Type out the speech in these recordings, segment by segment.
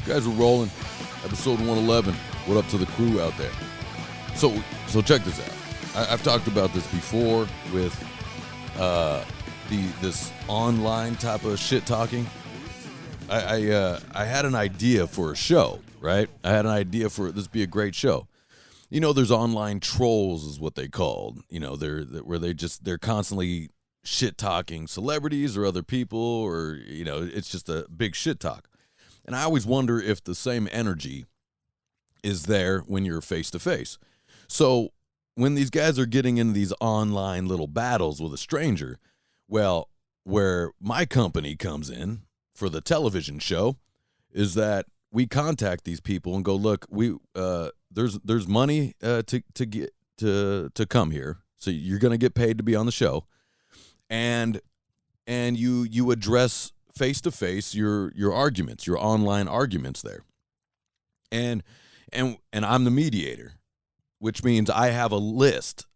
Guys, we're rolling. Episode 111. What up to the crew out there? So check this out. I've talked about this before with this online type of shit talking. I had an idea for a show, right? I had an idea for this be a great show. You know, there's online trolls is what they called. You know, they're constantly shit talking celebrities or other people, or you know, it's just a big shit talk. And I always wonder if the same energy is there when you're face to face. So when these guys are getting into these online little battles with a stranger, well, where my company comes in for the television show is that we contact these people and go, look, there's money to come here, so you're going to get paid to be on the show, and you address face to face your arguments, your online arguments there, and I'm the mediator, which means I have a list.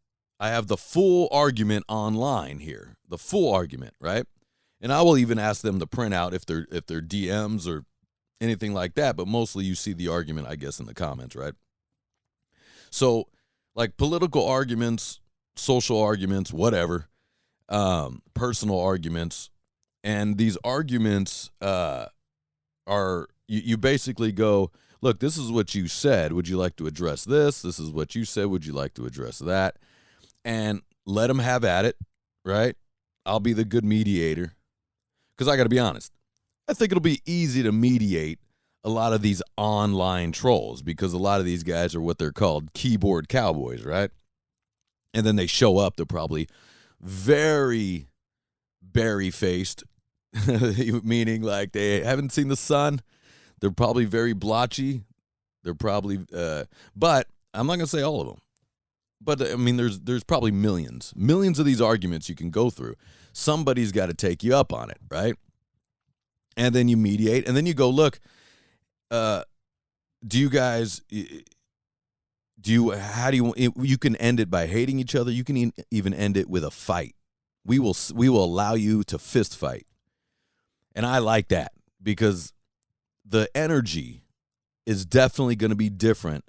I have the full argument online here, the full argument, right? And I will even ask them to print out if they're DMs or anything like that, but mostly you see the argument, I guess, in the comments, right? So, like political arguments, social arguments, whatever, personal arguments, and these arguments are you basically go, look, this is what you said. Would you like to address this? This is what you said. Would you like to address that? And let them have at it, right? I'll be the good mediator. Because I got to be honest, I think it'll be easy to mediate a lot of these online trolls, because a lot of these guys are what they're called keyboard cowboys, right? And then they show up, they're probably very berry-faced, meaning like they haven't seen the sun. They're probably very blotchy. They're probably, but I'm not going to say all of them. But, I mean, there's probably millions of these arguments you can go through. Somebody's got to take you up on it, right? And then you mediate, and then you go, look, you can end it by hating each other. You can even end it with a fight. We will allow you to fist fight. And I like that, because the energy is definitely going to be different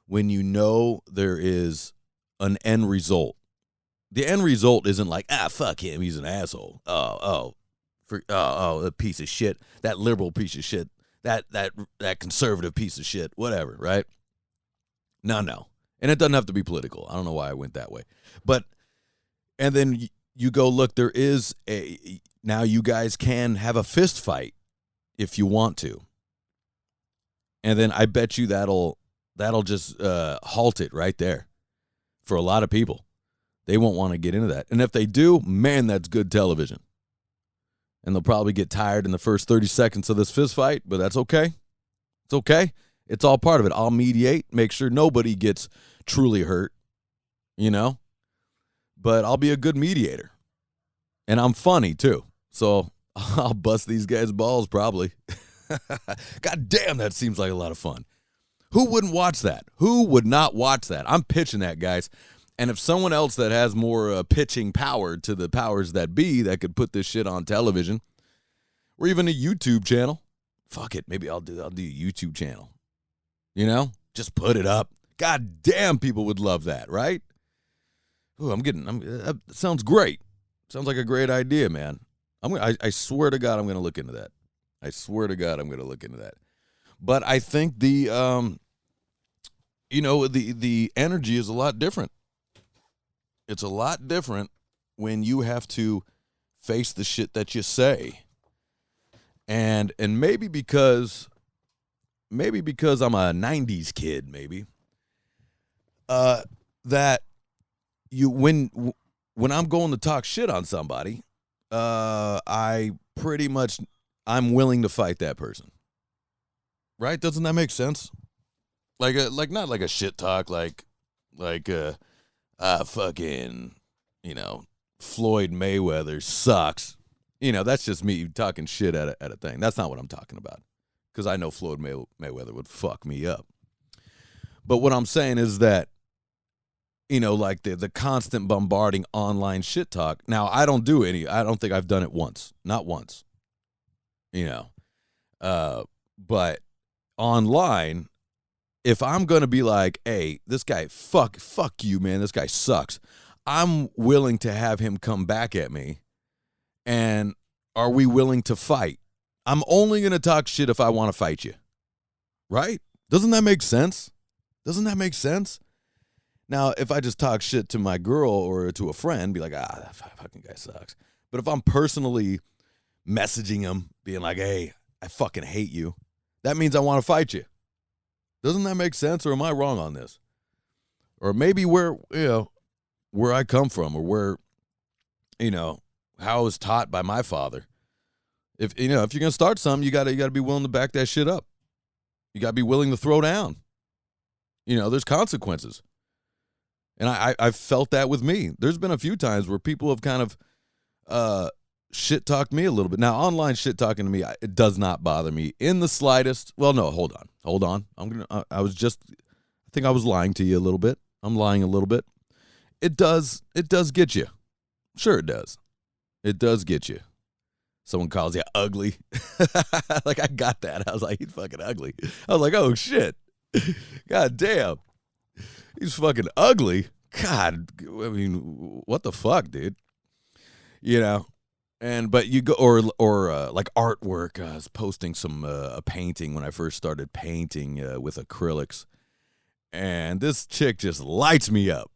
when you know there is an end result. The end result isn't like, fuck him, he's an asshole. A piece of shit, that liberal piece of shit, that conservative piece of shit, whatever, right? No. And it doesn't have to be political. I don't know why I went that way. But, and then you go, look, there is now you guys can have a fist fight if you want to. And then I bet you that'll just halt it right there for a lot of people. They won't want to get into that. And if they do, man, that's good television. And they'll probably get tired in the first 30 seconds of this fist fight, but that's okay. It's okay. It's all part of it. I'll mediate, make sure nobody gets truly hurt, you know? But I'll be a good mediator. And I'm funny, too. So I'll bust these guys' balls, probably. God damn, that seems like a lot of fun. Who wouldn't watch that? Who would not watch that? I'm pitching that, guys. And if someone else that has more pitching power to the powers that be that could put this shit on television, or even a YouTube channel, fuck it, maybe I'll do a YouTube channel. You know, just put it up. God damn, people would love that, right? Ooh, that sounds great. Sounds like a great idea, man. I swear to God, I'm going to look into that. I swear to God, I'm going to look into that. But I think the energy is a lot different. It's a lot different when you have to face the shit that you say. And maybe because I'm a 90s kid, maybe, that when I'm going to talk shit on somebody, I'm willing to fight that person. Right? Doesn't that make sense? Like not like a shit talk, like fucking, you know, Floyd Mayweather sucks. You know, that's just me talking shit at a thing. That's not what I'm talking about, because I know Floyd Mayweather would fuck me up. But what I'm saying is that, you know, like the constant bombarding online shit talk. Now, I don't think I've done it once. Not once. You know. But online, if I'm going to be like, hey, this guy, fuck you, man, this guy sucks, I'm willing to have him come back at me. And are we willing to fight? I'm only going to talk shit if I want to fight you. Right? Doesn't that make sense? Doesn't that make sense? Now, if I just talk shit to my girl or to a friend, be like, that fucking guy sucks. But if I'm personally messaging him, being like, hey, I fucking hate you, that means I want to fight you. Doesn't that make sense, or am I wrong on this? Or maybe where I come from, or where, how I was taught by my father. If you're gonna start something, you gotta be willing to back that shit up. You gotta be willing to throw down. There's consequences. And I've felt that with me. There's been a few times where people have kind of shit talked me a little bit. Now, online shit talking to me, it does not bother me in the slightest. Well, no, hold on. I think I was lying to you a little bit. I'm lying a little bit. It does get you. Sure it does. It does get you. Someone calls you ugly. Like, I got that. I was like, he's fucking ugly. I was like, oh shit. God damn. He's fucking ugly. God, I mean, what the fuck, dude? But you go, or like artwork. I was posting a painting when I first started painting with acrylics, and this chick just lights me up.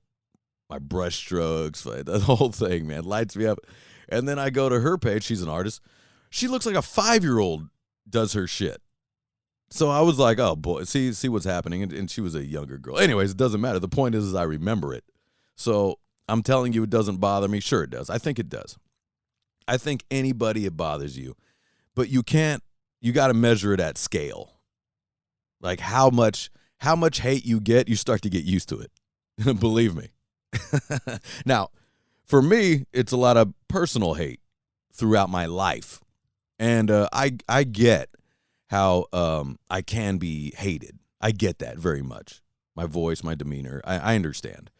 My brush strokes, like, the whole thing, man, lights me up. And then I go to her page. She's an artist. She looks like a 5-year-old does her shit. So I was like, oh boy, see what's happening. And she was a younger girl. Anyways, it doesn't matter. The point is I remember it. So I'm telling you, it doesn't bother me. Sure it does. I think it does. I think anybody, it bothers you. But you got to measure it at scale. Like how much hate you get, you start to get used to it. Believe me. Now, for me, it's a lot of personal hate throughout my life. And I get how I can be hated. I get that very much. My voice, my demeanor, I understand.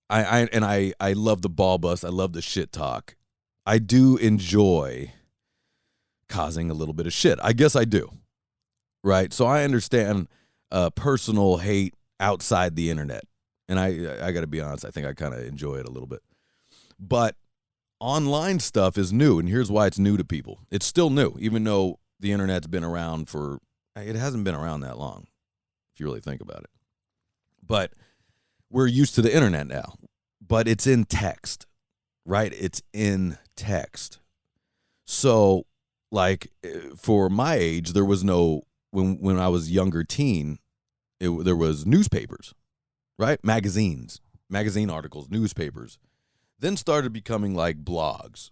I love the ball bust. I love the shit talk. I do enjoy causing a little bit of shit. I guess I do. Right? So I understand personal hate outside the internet. And I got to be honest, I think I kind of enjoy it a little bit. But online stuff is new, and here's why it's new to people. It's still new, even though the internet's been around it hasn't been around that long, if you really think about it. But we're used to the internet now. But it's in text, right? It's in text. So, like, for my age, there was no, when I was younger teen, there was newspapers, right? Magazine articles, newspapers. Then started becoming like blogs.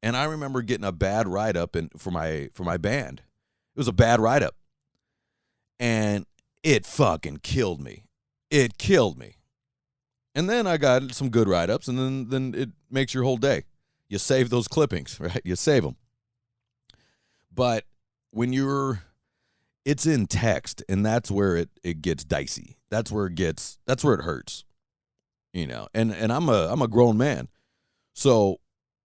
And I remember getting a bad write-up for my band. It was a bad write-up. And it fucking killed me. It killed me. And then I got some good write-ups, and then it makes your whole day. You save those clippings, right? You save them. But when it's in text, and that's where it gets dicey. That's where it hurts. And I'm a grown man. So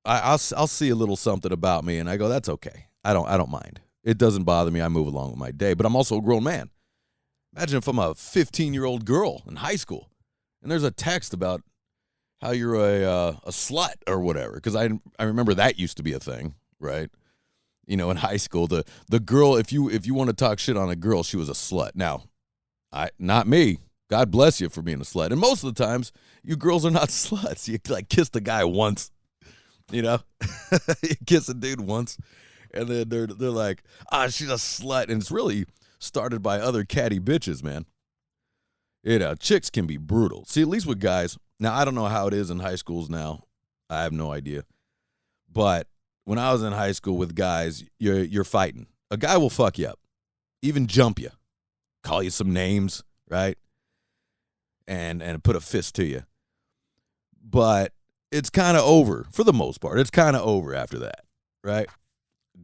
I'll see a little something about me, and I go, that's okay. I don't mind. It doesn't bother me. I move along with my day. But I'm also a grown man. Imagine if I'm a 15-year-old girl in high school, and there's a text about how you're a slut or whatever. Because I remember that used to be a thing, right? In high school, the girl, if you want to talk shit on a girl, she was a slut. Now, not me. God bless you for being a slut. And most of the times, you girls are not sluts. You like kiss the guy once, you kiss a dude once, and then they're like, she's a slut. And it's really started by other catty bitches, man. Chicks can be brutal. See, at least with guys. Now, I don't know how it is in high schools now. I have no idea. But when I was in high school with guys, you're fighting. A guy will fuck you up, even jump you, call you some names, right? And put a fist to you. But it's kind of over for the most part. It's kind of over after that, right?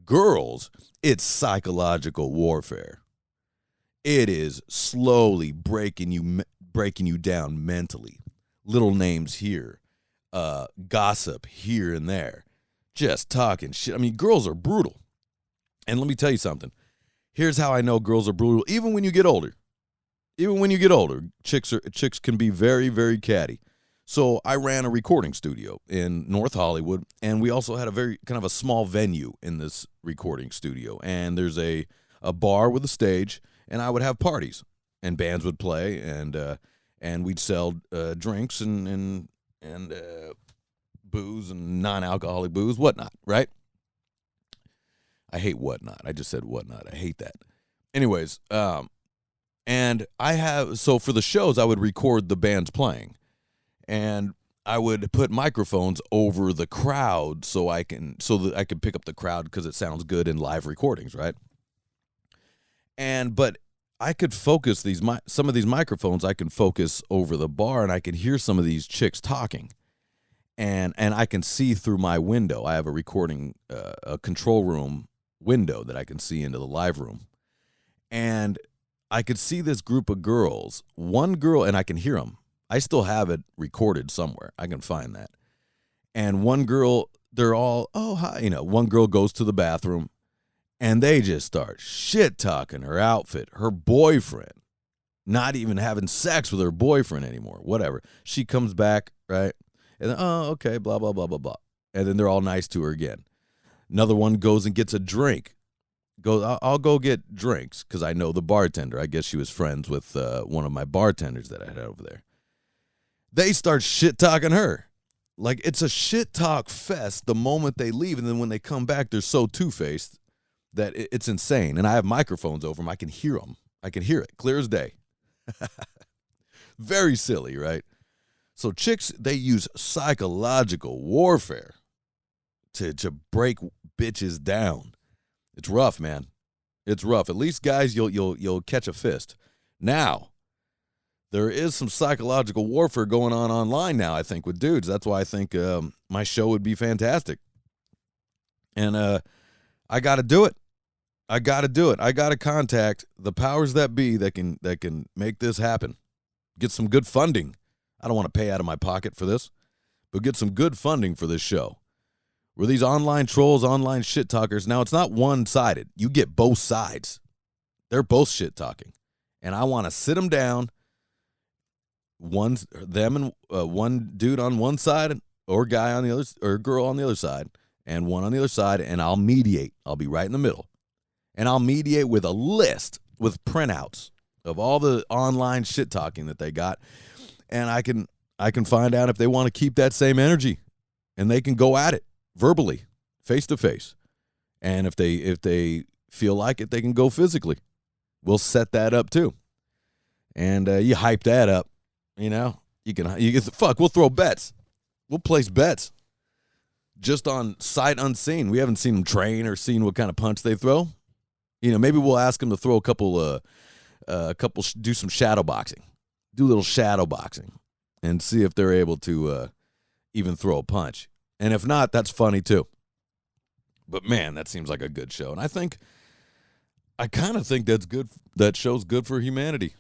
Girls, it's psychological warfare. It is slowly breaking you down mentally. Little names here, gossip here and there, just talking shit. I mean, girls are brutal. And let me tell you something. Here's how I know girls are brutal. Even when you get older, chicks can be very, very catty. So I ran a recording studio in North Hollywood, and we also had a very kind of a small venue in this recording studio. And there's a bar with a stage, and I would have parties, and bands would play, and we'd sell drinks and booze and non-alcoholic booze, whatnot, right? I hate whatnot. I just said whatnot. I hate that. Anyways, and so for the shows, I would record the bands playing, and I would put microphones over the crowd so that I could pick up the crowd because it sounds good in live recordings, right? But I could focus some of these microphones. I can focus over the bar, and I can hear some of these chicks talking, and I can see through my window. I have a recording, a control room window that I can see into the live room, and I could see this group of girls. One girl, and I can hear them. I still have it recorded somewhere. I can find that. And one girl, they're all, oh, hi. One girl goes to the bathroom, and they just start shit-talking her outfit, her boyfriend, not even having sex with her boyfriend anymore, whatever. She comes back, right? And then, oh, okay, blah, blah, blah, blah, blah. And then they're all nice to her again. Another one goes and gets a drink. Goes, I'll go get drinks because I know the bartender. I guess she was friends with one of my bartenders that I had over there. They start shit-talking her. Like, it's a shit-talk fest the moment they leave, and then when they come back, they're so two-faced that it's insane. And I have microphones over them. I can hear them. I can hear it, clear as day. Very silly, right? So chicks, they use psychological warfare to break bitches down. It's rough, man. It's rough. At least, guys, you'll catch a fist. Now, there is some psychological warfare going on online now, I think, with dudes. That's why I think my show would be fantastic. And I got to do it. I got to contact the powers that be that can make this happen. Get some good funding. I don't want to pay out of my pocket for this, but get some good funding for this show. Where these online trolls, online shit talkers, now it's not one-sided. You get both sides. They're both shit talking. And I want to sit them down, one dude on one side, or guy on the other, or girl on the other side, and one on the other side, and I'll mediate. I'll be right in the middle. And I'll mediate with a list, with printouts of all the online shit talking that they got. And I can find out if they want to keep that same energy, and they can go at it verbally, face to face. And if they feel like it, they can go physically. We'll set that up too. And you hype that up, you can fuck. We'll throw bets. We'll place bets just on sight unseen. We haven't seen them train or seen what kind of punch they throw. Maybe we'll ask them to throw a couple, do some shadow boxing. Do a little shadow boxing and see if they're able to even throw a punch. And if not, that's funny too. But man, that seems like a good show. And I kind of think that's good. That show's good for humanity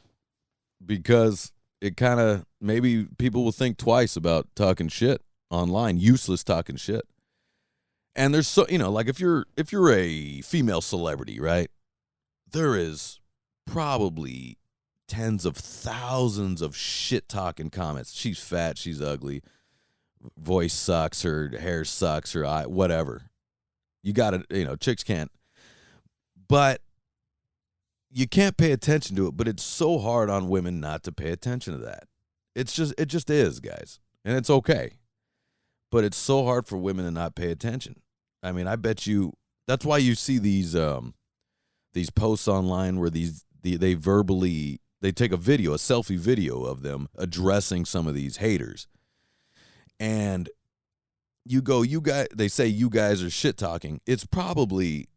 because it kind of, maybe people will think twice about talking shit online, useless talking shit. And there's so, like if you're a female celebrity, right? There is probably tens of thousands of shit talking comments. She's fat, she's ugly, voice sucks, her hair sucks, her eye, whatever. You gotta, chicks can't. But you can't pay attention to it, but it's so hard on women not to pay attention to that. It just is, guys. And it's okay. But it's so hard for women to not pay attention. I mean, I bet you that's why you see these posts online where they take a selfie video of them addressing some of these haters. And they say you guys are shit talking. It's probably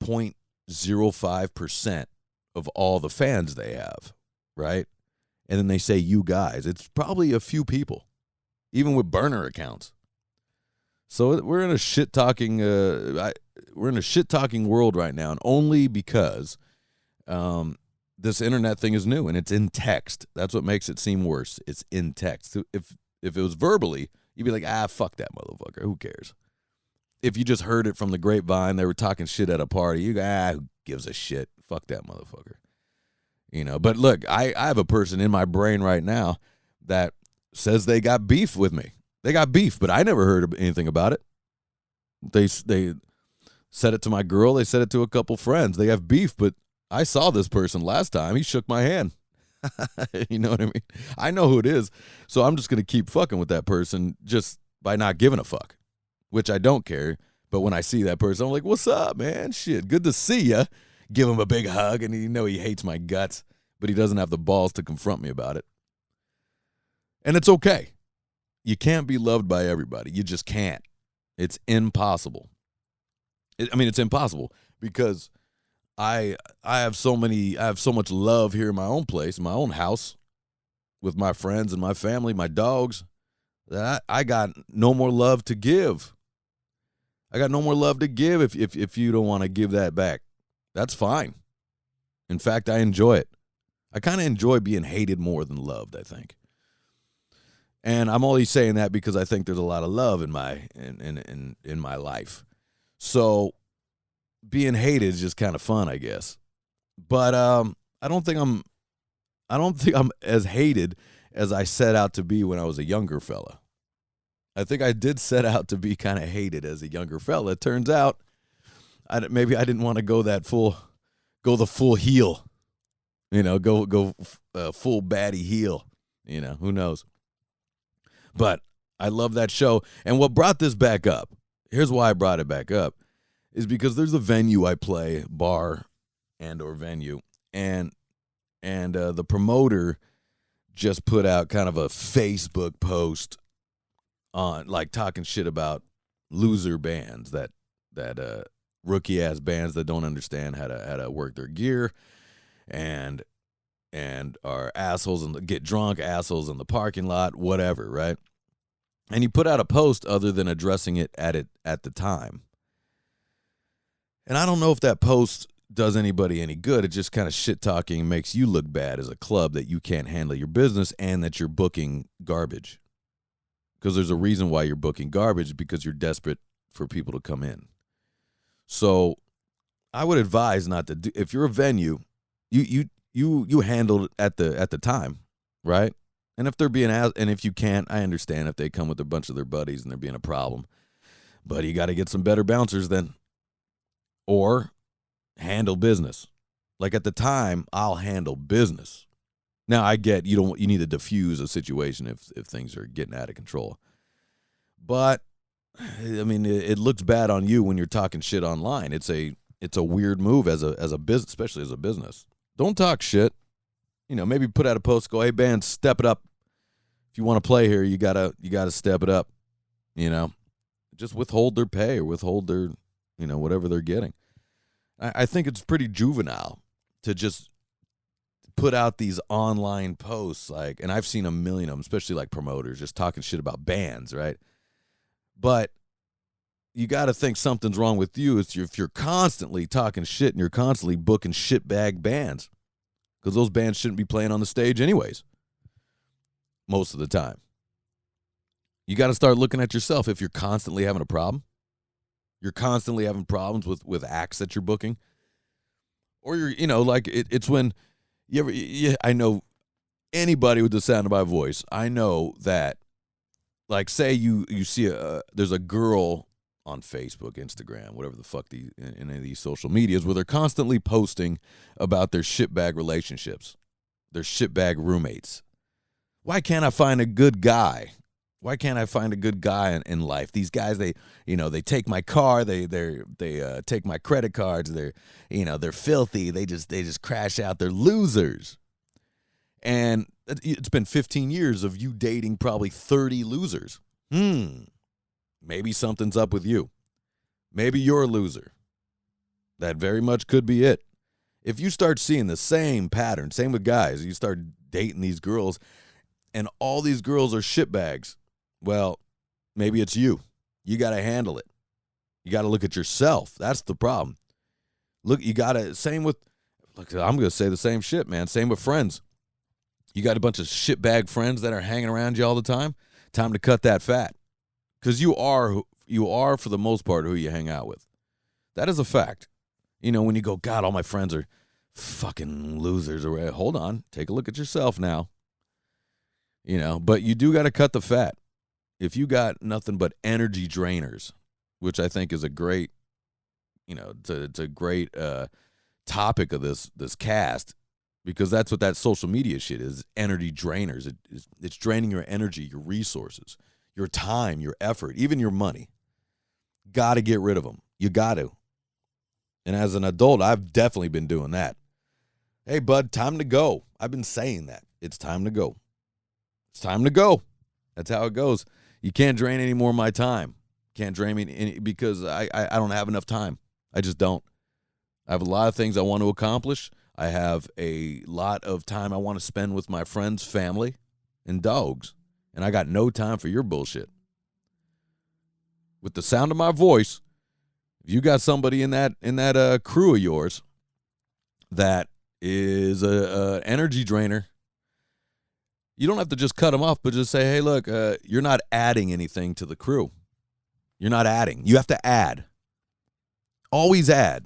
0.05% of all the fans they have, right? And then they say you guys. It's probably a few people, even with burner accounts. So we're in a shit talking world right now, and only because this internet thing is new and it's in text. That's what makes it seem worse. It's in text. If it was verbally, you'd be like, fuck that motherfucker. Who cares? if you just heard it from the grapevine, they were talking shit at a party, you go, who gives a shit? Fuck that motherfucker. But look, I have a person in my brain right now that says they got beef with me. They got beef, but I never heard anything about it. They said it to my girl. They said it to a couple friends. They have beef, but I saw this person last time. He shook my hand. You know what I mean? I know who it is, so I'm just going to keep fucking with that person just by not giving a fuck, which I don't care. But when I see that person, I'm like, what's up, man? Shit, good to see ya. Give him a big hug, and he hates my guts, but he doesn't have the balls to confront me about it. And it's okay. You can't be loved by everybody. You just can't. It's impossible. It's impossible because I have so much love here in my own place, in my own house, with my friends and my family, my dogs, that I got no more love to give. I got no more love to give if you don't want to give that back. That's fine. In fact, I enjoy it. I kind of enjoy being hated more than loved, I think. And I'm only saying that because I think there's a lot of love in my life. So being hated is just kind of fun, I guess. But I don't think I'm as hated as I set out to be when I was a younger fella. I think I did set out to be kind of hated as a younger fella. It turns out maybe I didn't want to go the full heel, go full baddie heel, who knows. But I love that show. And what brought this back up, here's why I brought it back up, is because there's a venue I play, bar and or venue, and the promoter just put out kind of a Facebook post on, like, talking shit about loser bands, that rookie ass bands that don't understand how to work their gear, and are assholes and get drunk assholes in the parking lot, whatever, right? And he put out a post other than addressing it at the time. And I don't know if that post does anybody any good. It just kind of shit talking makes you look bad as a club that you can't handle your business and that you're booking garbage. Because there's a reason why you're booking garbage, because you're desperate for people to come in. So I would advise not to do, if you're a venue, you handle it at the time, right? And if they're being and if you can't, I understand if they come with a bunch of their buddies and they're being a problem. But you got to get some better bouncers then. Or handle business. Like at the time, I'll handle business. Now I get you need to diffuse a situation if things are getting out of control. But it looks bad on you when you're talking shit online. It's a weird move as a business, especially as a business. Don't talk shit. Maybe put out a post, go, hey band, step it up. If you want to play here, you gotta step it up. Just withhold their pay or withhold their, whatever they're getting. I think it's pretty juvenile to just put out these online posts, like, and I've seen a million of them, especially like promoters just talking shit about bands, right? But you got to think something's wrong with you if you're constantly talking shit and you're constantly booking shitbag bands, because those bands shouldn't be playing on the stage anyways, most of the time. You got to start looking at yourself. If you're constantly having a problem, you're constantly having problems with acts that you're booking, or you're, it's when I know anybody with the sound of my voice, I know that, like, say you see there's a girl on Facebook, Instagram, whatever the fuck in any of these social medias, where they're constantly posting about their shitbag relationships, their shitbag roommates. Why can't I find a good guy? Why can't I find a good guy in life? These guys, they take my car, they take my credit cards, they're filthy, they just crash out, they're losers. And it's been 15 years of you dating probably 30 losers. Maybe something's up with you. Maybe you're a loser. That very much could be it. If you start seeing the same pattern, same with guys, you start dating these girls, and all these girls are shitbags, well, maybe it's you. You got to handle it. You got to look at yourself. That's the problem. Look, I'm going to say the same shit, man. Same with friends. You got a bunch of shitbag friends that are hanging around you all the time. Time to cut that fat. Because you are are for the most part who you hang out with. That is a fact. You know, when you go, God, all my friends are fucking losers. Or hold on, take a look at yourself now. You know, but you do got to cut the fat. If you got nothing but energy drainers, which I think is a great, you know, it's a great topic of this cast, because that's what that social media shit is, energy drainers. It's draining your energy, your resources, your time, your effort, even your money. Got to get rid of them. You got to. And as an adult, I've definitely been doing that. Hey, bud, time to go. I've been saying that. It's time to go. It's time to go. That's how it goes. You can't drain any more of my time. Can't drain me any, because I don't have enough time. I just don't. I have a lot of things I want to accomplish. I have a lot of time I want to spend with my friends, family, and dogs. And I got no time for your bullshit. With the sound of my voice, if you got somebody in that crew of yours that is a energy drainer, you don't have to just cut them off, but just say, hey, look, you're not adding anything to the crew. You're not adding. You have to add. Always add.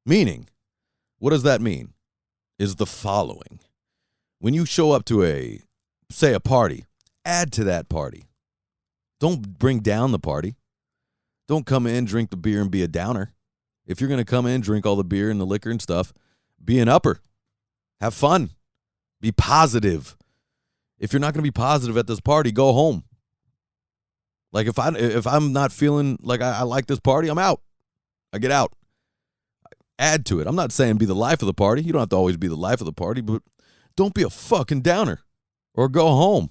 Meaning, what does that mean? Is the following. When you show up to a party, add to that party. Don't bring down the party. Don't come in, drink the beer, and be a downer. If you're going to come in, drink all the beer and the liquor and stuff, be an upper. Have fun. Be positive. If you're not going to be positive at this party, go home. Like if I'm not feeling like I like this party, I'm out. I get out. Add to it. I'm not saying be the life of the party. You don't have to always be the life of the party, but don't be a fucking downer or go home.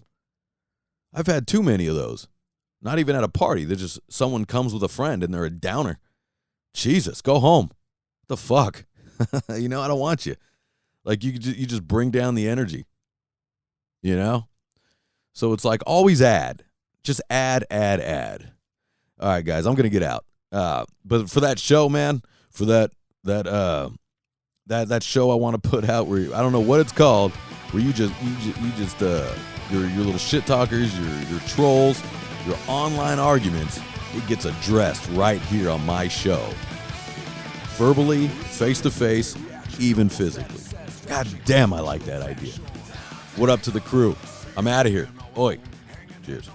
I've had too many of those. Not even at a party. They're just someone comes with a friend and they're a downer. Jesus, go home. What the fuck? You know, I don't want you. Like you just bring down the energy. You know? So it's like always add. Just add. All right, guys, I'm going to get out. But for that show, man, for that show I want to put out where I don't know what it's called, where you just your little shit talkers, your trolls, your online arguments, it gets addressed right here on my show. Verbally, face to face, even physically. God damn, I like that idea. What up to the crew? I'm out of here. Oi. Cheers.